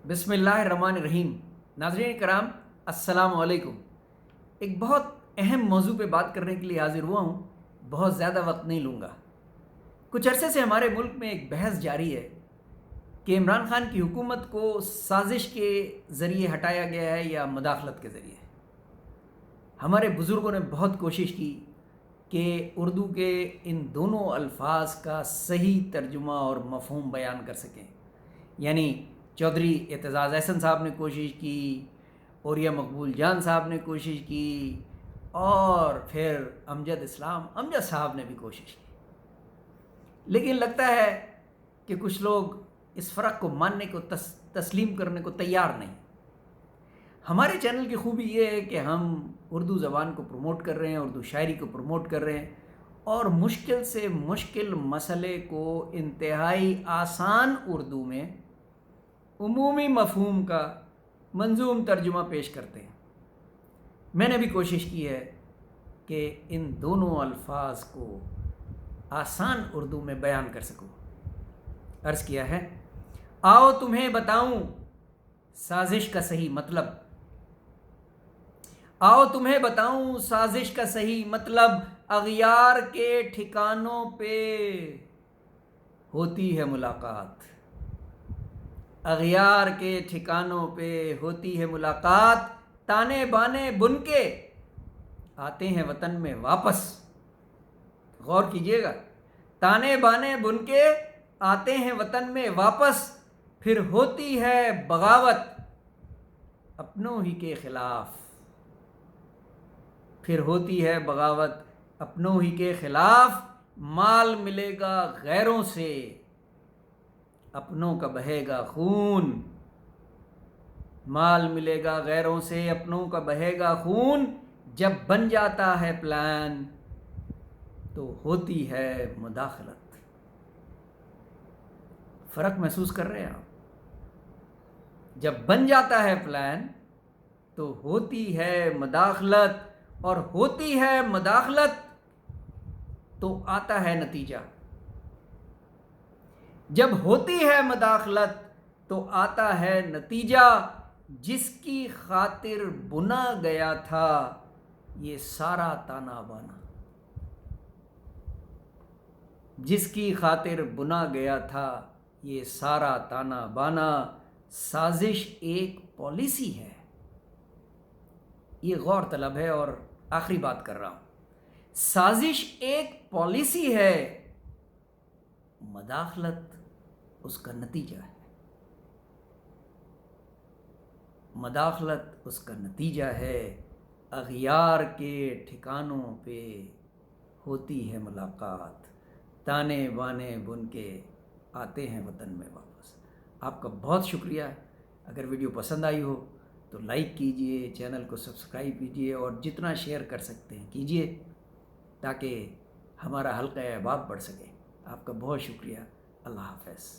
بسم اللہ الرحمن الرحیم۔ ناظرین کرام السلام علیکم۔ ایک بہت اہم موضوع پہ بات کرنے کے لیے حاضر ہوا ہوں، بہت زیادہ وقت نہیں لوں گا۔ کچھ عرصے سے ہمارے ملک میں ایک بحث جاری ہے کہ عمران خان کی حکومت کو سازش کے ذریعے ہٹایا گیا ہے یا مداخلت کے ذریعے۔ ہمارے بزرگوں نے بہت کوشش کی کہ اردو کے ان دونوں الفاظ کا صحیح ترجمہ اور مفہوم بیان کر سکیں، یعنی چودھری اعتزاز احسن صاحب نے کوشش کی، اوریہ مقبول جان صاحب نے کوشش کی، اور پھر امجد صاحب نے بھی کوشش کی، لیکن لگتا ہے کہ کچھ لوگ اس فرق کو ماننے کو تسلیم کرنے کو تیار نہیں۔ ہمارے چینل کی خوبی یہ ہے کہ ہم اردو زبان کو پروموٹ کر رہے ہیں، اردو شاعری کو پروموٹ کر رہے ہیں، اور مشکل سے مشکل مسئلے کو انتہائی آسان اردو میں عمومی مفہوم کا منظوم ترجمہ پیش کرتے ہیں۔ میں نے بھی کوشش کی ہے کہ ان دونوں الفاظ کو آسان اردو میں بیان کر سکوں۔ عرض کیا ہے، آؤ تمہیں بتاؤں سازش کا صحیح مطلب، آؤ تمہیں بتاؤں سازش کا صحیح مطلب، اغیار کے ٹھکانوں پہ ہوتی ہے ملاقات، اغیار کے ٹھکانوں پہ ہوتی ہے ملاقات، تانے بانے بن کے آتے ہیں وطن میں واپس۔ غور کیجئے گا، تانے بانے بن کے آتے ہیں وطن میں واپس، پھر ہوتی ہے بغاوت اپنوں ہی کے خلاف، پھر ہوتی ہے بغاوت اپنوں ہی کے خلاف، مال ملے گا غیروں سے اپنوں کا بہے گا خون، مال ملے گا غیروں سے اپنوں کا بہے گا خون، جب بن جاتا ہے پلان تو ہوتی ہے مداخلت۔ فرق محسوس کر رہے ہیں آپ؟ جب بن جاتا ہے پلان تو ہوتی ہے مداخلت، اور ہوتی ہے مداخلت تو آتا ہے نتیجہ۔ جب ہوتی ہے مداخلت تو آتا ہے نتیجہ، جس کی خاطر بنا گیا تھا یہ سارا تانا بانا، جس کی خاطر بنا گیا تھا یہ سارا تانا بانا۔ سازش ایک پالیسی ہے، یہ غور طلب ہے، اور آخری بات کر رہا ہوں، سازش ایک پالیسی ہے، مداخلت اس کا نتیجہ ہے، مداخلت اس کا نتیجہ ہے۔ اغیار کے ٹھکانوں پہ ہوتی ہے ملاقات، تانے بانے بن کے آتے ہیں وطن میں واپس۔ آپ کا بہت شکریہ۔ اگر ویڈیو پسند آئی ہو تو لائک کیجئے، چینل کو سبسکرائب کیجئے، اور جتنا شیئر کر سکتے ہیں کیجئے تاکہ ہمارا حلقہ احباب بڑھ سکے۔ آپ کا بہت شکریہ۔ اللہ حافظ۔